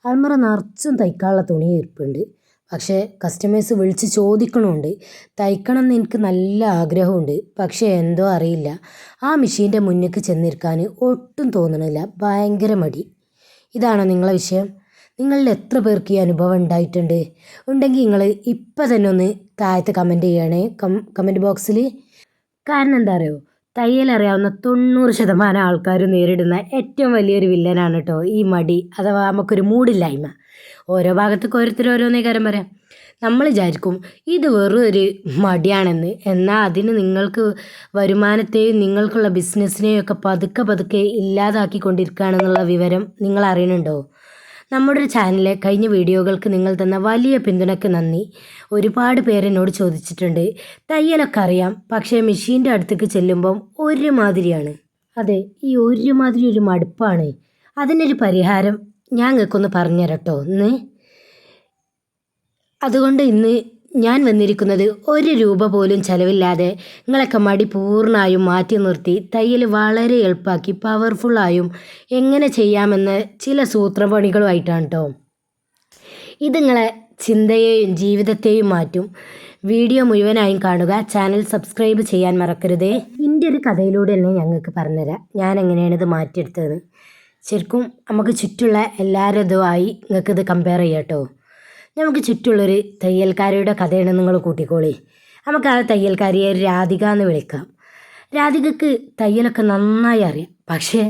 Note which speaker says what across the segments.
Speaker 1: അൽമറ നിറച്ചും തയ്ക്കാനുള്ള തുണി ഇരിപ്പുണ്ട്. പക്ഷേ കസ്റ്റമേഴ്സ് വിളിച്ച് ചോദിക്കണമുണ്ട്. തയ്ക്കണം എന്ന് എനിക്ക് നല്ല ആഗ്രഹമുണ്ട്. പക്ഷേ എന്തോ അറിയില്ല, ആ മെഷീൻ്റെ മുന്നിലേക്ക് ചെന്നിരിക്കാൻ ഒട്ടും തോന്നണില്ല. ഭയങ്കര മടി. ഇതാണോ നിങ്ങളെ വിഷയം? നിങ്ങളിൽ എത്ര പേർക്ക് ഈ അനുഭവം ഉണ്ടായിട്ടുണ്ട്? ഉണ്ടെങ്കിൽ നിങ്ങൾ ഇപ്പം തന്നെ ഒന്ന് താഴത്ത് കമൻറ്റ് ചെയ്യണേ, കമൻറ്റ് ബോക്സിൽ. കാരണം എന്താ അറിയോ, തയ്യൽ അറിയാവുന്ന 90% ആൾക്കാരും നേരിടുന്ന ഏറ്റവും വലിയൊരു വില്ലനാണ് കേട്ടോ ഈ മടി, അഥവാ നമുക്കൊരു മൂടില്ലായ്മ. ഓരോ ഭാഗത്തേക്ക് ഓരോരുത്തർ ഓരോന്നേ കാര്യം പറയാം. നമ്മൾ വിചാരിക്കും ഇത് വെറും ഒരു മടിയാണെന്ന്. എന്നാൽ അതിന് നിങ്ങൾക്ക് വരുമാനത്തെയും നിങ്ങൾക്കുള്ള ബിസിനസ്സിനെയും ഒക്കെ പതുക്കെ പതുക്കെ ഇല്ലാതാക്കിക്കൊണ്ടിരിക്കുകയാണെന്നുള്ള വിവരം നിങ്ങൾ അറിയുന്നുണ്ടോ? നമ്മുടെ ചാനലിലെ കഴിഞ്ഞ വീഡിയോകൾക്ക് നിങ്ങൾ തന്ന വലിയ പിന്തുണയ്ക്ക് നന്ദി. ഒരുപാട് പേരെന്നോട് ചോദിച്ചിട്ടുണ്ട്, തയ്യലൊക്കെ അറിയാം, പക്ഷേ മെഷീൻ്റെ അടുത്തേക്ക് ചെല്ലുമ്പം ഒരുമാതിരിയാണ്. അതെ, ഈ ഒരുമാതിരി ഒരു മടുപ്പാണ്. അതിനൊരു പരിഹാരം ഞാൻ നിങ്ങൾക്കൊന്ന് പറഞ്ഞുതരട്ടോ ഇന്ന്. അതുകൊണ്ട് ഇന്ന് ഞാൻ വന്നിരിക്കുന്നത് 1 രൂപ പോലും ചിലവില്ലാതെ നിങ്ങളൊക്കെ മടി പൂർണ്ണമായും മാറ്റി നിർത്തി തയ്യൽ വളരെ എളുപ്പമാക്കി പവർഫുള്ളായും എങ്ങനെ ചെയ്യാമെന്ന് ചില സൂത്രപണികളുമായിട്ടാണ് കേട്ടോ. ഇത് നിങ്ങളെ ചിന്തയെയും ജീവിതത്തെയും മാറ്റും. വീഡിയോ മുഴുവനായും കാണുക. ചാനൽ സബ്സ്ക്രൈബ് ചെയ്യാൻ മറക്കരുതേ. എൻ്റെ ഒരു കഥയിലൂടെ തന്നെ ഞങ്ങൾക്ക് പറഞ്ഞുതരാം ഞാൻ എങ്ങനെയാണ് ഇത് മാറ്റിയെടുത്തത്. ശരിക്കും നമുക്ക് ചുറ്റുള്ള എല്ലാവരുമായി നിങ്ങൾക്കിത് കമ്പയർ ചെയ്യാം കേട്ടോ. നമുക്ക് ചുറ്റുള്ളൊരു തയ്യൽക്കാരിയുടെ കഥയാണ് നിങ്ങൾ കൂട്ടിക്കോളി. നമുക്ക് ആ തയ്യൽക്കാരിയെ രാധിക എന്ന് വിളിക്കാം. രാധികക്ക് തയ്യലൊക്കെ നന്നായി അറിയാം. പക്ഷേ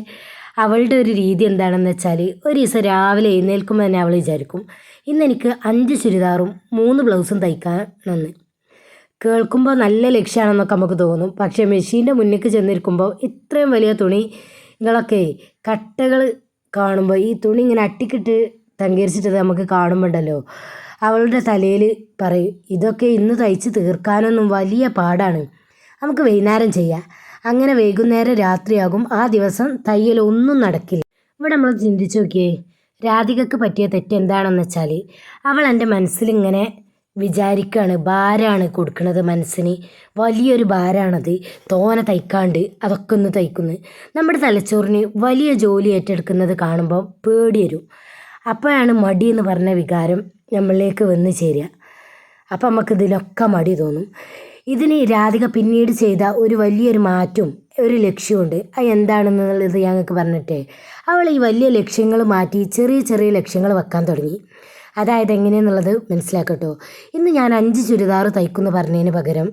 Speaker 1: അവളുടെ ഒരു രീതി എന്താണെന്ന് വെച്ചാൽ, ഒരു ദിവസം രാവിലെ എഴുന്നേൽക്കുമ്പോൾ തന്നെ അവൾ വിചാരിക്കും, ഇന്നെനിക്ക് 5 ചുരിദാറും 3 ബ്ലൗസും തയ്ക്കാനെന്ന്. കേൾക്കുമ്പോൾ നല്ല ലക്ഷ്യമാണെന്നൊക്കെ നമുക്ക് തോന്നും. പക്ഷേ മെഷീൻ്റെ മുന്നിലേക്ക് ചെന്നിരിക്കുമ്പോൾ ഇത്രയും വലിയ തുണികളൊക്കെ കട്ടകൾ കാണുമ്പോൾ, ഈ തുണി ഇങ്ങനെ അട്ടിക്കിട്ട് തങ്കരിച്ചിട്ടത് നമുക്ക് കാണുമ്പോണ്ടല്ലോ, അവളുടെ തലയിൽ പറയും, ഇതൊക്കെ ഇന്ന് തയ്ച്ച് തീർക്കാനൊന്നും വലിയ പാടാണ്, നമുക്ക് വൈകുന്നേരം ചെയ്യാം. അങ്ങനെ വൈകുന്നേരം രാത്രിയാകും. ആ ദിവസം തയ്യൽ ഒന്നും നടക്കില്ല. ഇവിടെ നമ്മൾ ചിന്തിച്ച് നോക്കിയേ, രാധികക്ക് പറ്റിയ തെറ്റ് എന്താണെന്ന് വെച്ചാൽ, അവൾ എൻ്റെ മനസ്സിലിങ്ങനെ വിചാരിക്കുകയാണ്, ഭാരമാണ് കൊടുക്കുന്നത് മനസ്സിന്, വലിയൊരു ഭാരമാണത്, തോനെ തയ്ക്കാണ്ട് അതൊക്കെ ഒന്ന് തയ്ക്കുന്നു. നമ്മുടെ തലച്ചോറിന് വലിയ ജോലി ഏറ്റെടുക്കുന്നത് കാണുമ്പോൾ പേടി വരും. അപ്പോഴാണ് മടി എന്ന് പറഞ്ഞ വികാരം നമ്മളിലേക്ക് വന്ന് ചേരുക. അപ്പം നമുക്കിതിലൊക്കെ മടി തോന്നും. ഇതിന് രാധിക പിന്നീട് ചെയ്ത ഒരു വലിയൊരു മാറ്റവും ഒരു ലക്ഷ്യമുണ്ട്. അത് എന്താണെന്നുള്ളത് ഞങ്ങൾക്ക് പറഞ്ഞിട്ടേ, അവൾ ഈ വലിയ ലക്ഷ്യങ്ങൾ മാറ്റി ചെറിയ ചെറിയ ലക്ഷ്യങ്ങൾ വെക്കാൻ തുടങ്ങി. അതായത് എങ്ങനെയെന്നുള്ളത് മനസ്സിലാക്കട്ടോ. ഇന്ന് ഞാൻ 5 ചുരിദാർ തയ്ക്കുമെന്ന് പറഞ്ഞതിന് പകരം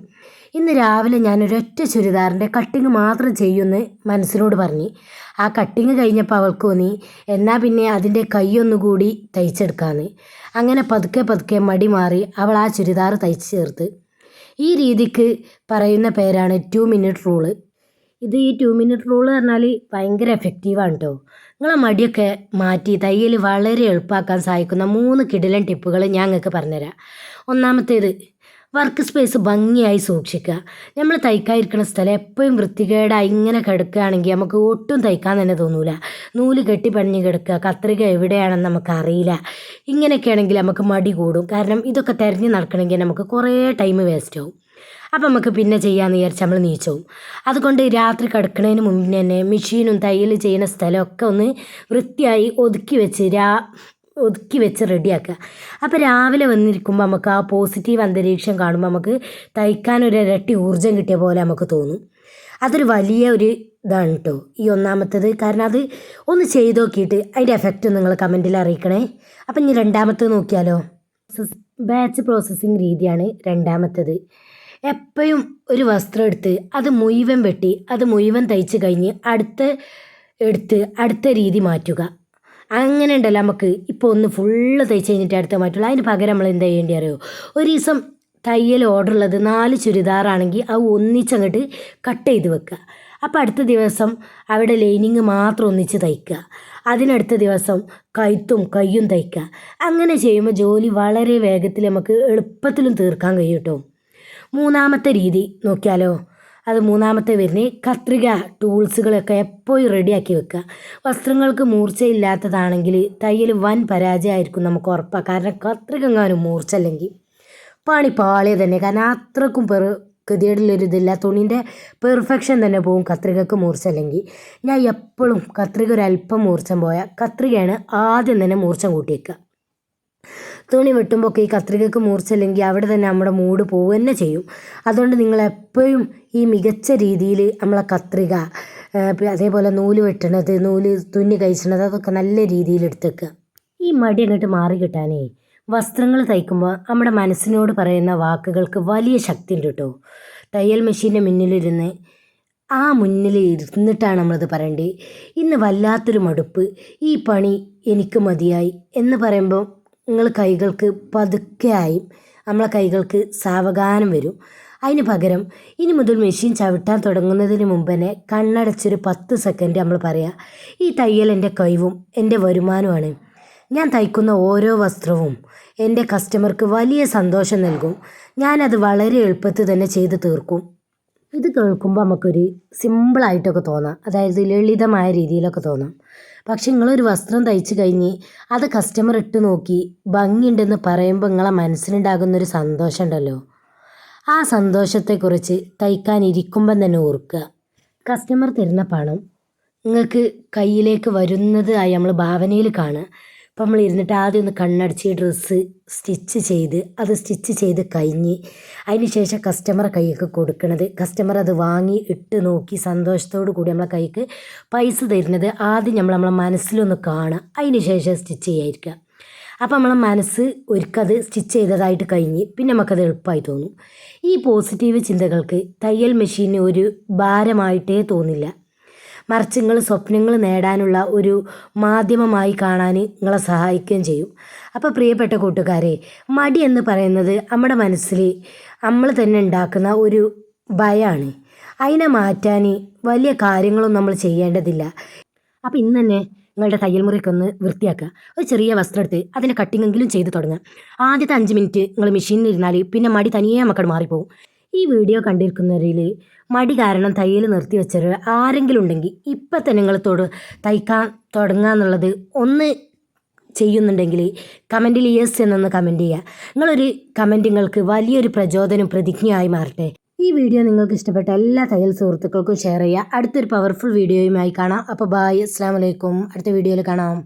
Speaker 1: ഇന്ന് രാവിലെ ഞാൻ ഒരൊറ്റ ചുരിദാറിൻ്റെ കട്ടിങ് മാത്രം ചെയ്യുമെന്ന് മനസ്സിനോട് പറഞ്ഞ്. ആ കട്ടിങ് കഴിഞ്ഞപ്പോൾ അവൾക്ക് തോന്നി, എന്നാൽ പിന്നെ അതിൻ്റെ കൈയൊന്നുകൂടി തയ്ച്ചെടുക്കാമെന്ന്. അങ്ങനെ പതുക്കെ പതുക്കെ മടി മാറി അവൾ ആ ചുരിദാർ തയ്ച്ച് ചേർത്ത്. ഈ രീതിക്ക് പറയുന്ന പേരാണ് 2 മിനിറ്റ് റൂള്. ഇത് ഈ 2 മിനിറ്റ് റൂള് പറഞ്ഞാൽ ഭയങ്കര എഫക്റ്റീവാണ് കേട്ടോ. നിങ്ങളെ മടിയൊക്കെ മാറ്റി തയ്യൽ വളരെ എളുപ്പമാക്കാൻ സഹായിക്കുന്ന 3 കിടിലൻ ടിപ്പുകൾ ഞാൻ നിങ്ങൾക്ക് പറഞ്ഞുതരാം. ഒന്നാമത്തേത്, വർക്ക് സ്പേസ് ഭംഗിയായി സൂക്ഷിക്കുക. നമ്മൾ തയ്ക്കാതിരിക്കുന്ന സ്ഥലം എപ്പോഴും വൃത്തികേടായി ഇങ്ങനെ കിടക്കുകയാണെങ്കിൽ നമുക്ക് ഒട്ടും തയ്ക്കാൻ തന്നെ തോന്നൂല. നൂല് കെട്ടി പണിഞ്ഞ് കിടക്കുക, കത്രിക എവിടെയാണെന്ന് നമുക്കറിയില്ല. ഇങ്ങനെയൊക്കെയാണെങ്കിൽ നമുക്ക് മടി കൂടും. കാരണം ഇതൊക്കെ തിരഞ്ഞ് നടക്കണമെങ്കിൽ നമുക്ക് കുറേ ടൈം വേസ്റ്റ് ആവും. അപ്പം നമുക്ക് പിന്നെ ചെയ്യാമെന്ന് വിചാരിച്ച് നമ്മൾ നീച്ചവും. അതുകൊണ്ട് രാത്രി കിടക്കുന്നതിന് മുമ്പ് തന്നെ മെഷീനും തയ്യൽ ചെയ്യുന്ന സ്ഥലമൊക്കെ ഒന്ന് വൃത്തിയായി ഒതുക്കി വെച്ച് റെഡിയാക്കുക. അപ്പോൾ രാവിലെ വന്നിരിക്കുമ്പോൾ നമുക്ക് ആ പോസിറ്റീവ് അന്തരീക്ഷം കാണുമ്പോൾ നമുക്ക് തയ്ക്കാനൊരു ഇരട്ടി ഊർജ്ജം കിട്ടിയ പോലെ നമുക്ക് തോന്നും. അതൊരു വലിയ ഒരു ഇതാണ് കേട്ടോ ഈ ഒന്നാമത്തേത്. കാരണം അത് ഒന്ന് ചെയ്ത് നോക്കിയിട്ട് അതിൻ്റെ എഫക്റ്റ് നിങ്ങൾ കമൻറ്റിൽ അറിയിക്കണേ. അപ്പം ഇനി രണ്ടാമത്തേത് നോക്കിയാലോ. ബാച്ച് പ്രോസസ്സിങ് രീതിയാണ് രണ്ടാമത്തേത്. എപ്പോഴും ഒരു വസ്ത്രം എടുത്ത് അത് മുഴുവൻ വെട്ടി അത് മുഴുവൻ തയ്ച്ച് കഴിഞ്ഞ് അടുത്ത രീതി മാറ്റുക. അങ്ങനെ ഉണ്ടല്ലോ, നമുക്ക് ഇപ്പോൾ ഒന്ന് ഫുള്ള് തയ്ച്ച് കഴിഞ്ഞിട്ട് അടുത്ത മാറ്റുള്ളൂ. അതിന് പകരം നമ്മൾ എന്താ ചെയ്യേണ്ടി അറിയോ, ഒരു ദിവസം തയ്യൽ ഓർഡർ ഉള്ളത് 4 ചുരിദാറാണെങ്കിൽ അത് ഒന്നിച്ചങ്ങോട്ട് കട്ട് ചെയ്ത് വെക്കുക. അപ്പോൾ അടുത്ത ദിവസം അവിടെ ലൈനിങ് മാത്രം ഒന്നിച്ച് തയ്ക്കുക. അതിനടുത്ത ദിവസം കയ്യും തയ്ക്കുക. അങ്ങനെ ചെയ്യുമ്പോൾ ജോലി വളരെ വേഗത്തിൽ നമുക്ക് എളുപ്പത്തിലും തീർക്കാൻ കഴിയും കേട്ടോ. മൂന്നാമത്തെ രീതി നോക്കിയാലോ. അത് മൂന്നാമത്തെ വരുന്നത് കത്രിക ടൂൾസുകളൊക്കെ എപ്പോഴും റെഡിയാക്കി വെക്കുക. വസ്ത്രങ്ങൾക്ക് മൂർച്ചയില്ലാത്തതാണെങ്കിൽ തയ്യൽ വൻ പരാജയമായിരിക്കും നമുക്ക് ഉറപ്പാണ്. കാരണം കത്രിക എങ്ങാനും മൂർച്ച അല്ലെങ്കിൽ പാളിയ തന്നെ. കാരണം അത്രക്കും ഗതികേടുള്ളൊരിതില്ല, തുണീൻ്റെ പെർഫെക്ഷൻ തന്നെ പോവും കത്രികക്ക് മൂർച്ച അല്ലെങ്കിൽ. ഞാൻ എപ്പോഴും കത്രിക ഒരല്പം മൂർച്ചം പോയാൽ കത്രികയാണ് ആദ്യം തന്നെ മൂർച്ചം കൂട്ടി വയ്ക്കുക. തുണി വെട്ടുമ്പോൾ ഒക്കെ ഈ കത്രികക്ക് മൂർച്ചയില്ലെങ്കിൽ അവിടെ തന്നെ നമ്മുടെ മൂഡ് പോവുക തന്നെ ചെയ്യും. അതുകൊണ്ട് നിങ്ങളെപ്പോഴും ഈ മികച്ച രീതിയിൽ നമ്മളെ കത്രിക, അതേപോലെ നൂല് വെട്ടണത്, നൂല് തുന്നി കഴിച്ചണത്, അതൊക്കെ നല്ല രീതിയിൽ എടുത്തേക്കുക. ഈ മടി അങ്ങോട്ട് മാറി കിട്ടാനേ വസ്ത്രങ്ങൾ തയ്ക്കുമ്പോൾ നമ്മുടെ മനസ്സിനോട് പറയുന്ന വാക്കുകൾക്ക് വലിയ ശക്തി ഉണ്ട് കേട്ടോ. തയ്യൽ മെഷീൻ്റെ മുന്നിലിരുന്ന് മുന്നിൽ ഇരുന്നിട്ടാണ് നമ്മളത് പറയേണ്ടത്. ഇന്ന് വല്ലാത്തൊരു മടുപ്പ്, ഈ പണി എനിക്ക് മതിയായി എന്ന് പറയുമ്പോൾ നിങ്ങൾ കൈകൾക്ക് പതുക്കെ ആയും നമ്മളെ കൈകൾക്ക് സാവധാനം വരും. അതിന് പകരം ഇനി മുതൽ മെഷീൻ ചവിട്ടാൻ തുടങ്ങുന്നതിന് മുമ്പ് തന്നെ കണ്ണടച്ചൊരു 10 സെക്കൻഡ് നമ്മൾ പറയാം, ഈ തയ്യൽ എൻ്റെ കഴിവും എൻ്റെ വരുമാനമാണ്. ഞാൻ തയ്ക്കുന്ന ഓരോ വസ്ത്രവും എൻ്റെ കസ്റ്റമർക്ക് വലിയ സന്തോഷം നൽകും. ഞാനത് വളരെ എളുപ്പത്തിൽ തന്നെ ചെയ്ത് തീർക്കും. ഇത് കേൾക്കുമ്പോൾ നമുക്കൊരു സിമ്പിളായിട്ടൊക്കെ തോന്നാം, അതായത് ലളിതമായ രീതിയിലൊക്കെ തോന്നാം. പക്ഷെ നിങ്ങളൊരു വസ്ത്രം തയ്ച്ച് കഴിഞ്ഞ് അത് കസ്റ്റമർ ഇട്ട് നോക്കി ഭംഗിയുണ്ടെന്ന് പറയുമ്പോൾ നിങ്ങളെ മനസ്സിലുണ്ടാകുന്നൊരു സന്തോഷം ഉണ്ടല്ലോ, ആ സന്തോഷത്തെക്കുറിച്ച് തയ്ക്കാനിരിക്കുമ്പം തന്നെ ഓർക്കുക. കസ്റ്റമർ തരുന്ന പണം നിങ്ങൾക്ക് കയ്യിലേക്ക് വരുന്നതായി നമ്മൾ ഭാവനയിൽ കാണുക. അപ്പം നമ്മൾ ഇരുന്നിട്ട് ആദ്യം ഒന്ന് കണ്ണടച്ച് ഡ്രസ്സ് സ്റ്റിച്ച് ചെയ്ത് കഴിഞ്ഞ് അതിന് ശേഷം കസ്റ്റമറെ കൈക്ക് കൊടുക്കണത്, കസ്റ്റമർ അത് വാങ്ങി ഇട്ട് നോക്കി സന്തോഷത്തോടു കൂടി നമ്മളെ കൈക്ക് പൈസ തരുന്നത് ആദ്യം നമ്മളെ മനസ്സിലൊന്ന് കാണുക. അതിന് ശേഷം സ്റ്റിച്ച് ചെയ്യാതിരിക്കുക. അപ്പം നമ്മളെ മനസ്സ് ഒരിക്കത് സ്റ്റിച്ച് ചെയ്തതായിട്ട് കഴിഞ്ഞ് പിന്നെ നമുക്കത് എളുപ്പമായി തോന്നും. ഈ പോസിറ്റീവ് ചിന്തകൾക്ക് തയ്യൽ മെഷീന് ഒരു ഭാരമായിട്ടേ തോന്നില്ല, മറിച്ച് നിങ്ങൾ സ്വപ്നങ്ങൾ നേടാനുള്ള ഒരു മാധ്യമമായി കാണാൻ നിങ്ങളെ സഹായിക്കുകയും ചെയ്യും. അപ്പോൾ പ്രിയപ്പെട്ട കൂട്ടുകാരെ, മടി എന്ന് പറയുന്നത് നമ്മുടെ മനസ്സിൽ നമ്മൾ തന്നെ ഉണ്ടാക്കുന്ന ഒരു ഭയമാണ്. അതിനെ മാറ്റാൻ വലിയ കാര്യങ്ങളൊന്നും നമ്മൾ ചെയ്യേണ്ടതില്ല. അപ്പോൾ ഇന്ന് തന്നെ നിങ്ങളുടെ തയ്യൽ മുറിക്കൊന്ന് വൃത്തിയാക്കുക. ഒരു ചെറിയ വസ്ത്രം എടുത്ത് അതിൻ്റെ കട്ടിങ്ങെങ്കിലും ചെയ്ത് തുടങ്ങുക. ആദ്യത്തെ 5 മിനിറ്റ് നിങ്ങൾ മെഷീനിൽ ഇരുന്നാൽ പിന്നെ മടി തനിയെ നമുക്കത് മാറിപ്പോകും. ഈ വീഡിയോ കണ്ടിരിക്കുന്നവരിൽ മടി കാരണം തയ്യൽ നിർത്തി വെച്ചവർ ആരെങ്കിലും ഉണ്ടെങ്കിൽ ഇപ്പം തന്നെ നിങ്ങൾ തയ്ക്കാൻ തുടങ്ങുക എന്നുള്ളത് ഒന്ന് ചെയ്യുന്നുണ്ടെങ്കിൽ കമൻറ്റിൽ യെസ് എന്നൊന്ന് കമൻറ്റ് ചെയ്യുക. നിങ്ങളൊരു കമൻറ്റ് നിങ്ങൾക്ക് വലിയൊരു പ്രചോദനം പ്രതിജ്ഞയായി മാറട്ടെ. ഈ വീഡിയോ നിങ്ങൾക്ക് ഇഷ്ടപ്പെട്ട എല്ലാ തയ്യൽ സുഹൃത്തുക്കൾക്കും ഷെയർ ചെയ്യുക. അടുത്തൊരു പവർഫുൾ വീഡിയോയുമായി കാണാം. അപ്പോൾ ബായ്, അസ്സലാമു അലൈക്കും. അടുത്ത വീഡിയോയിൽ കാണാം.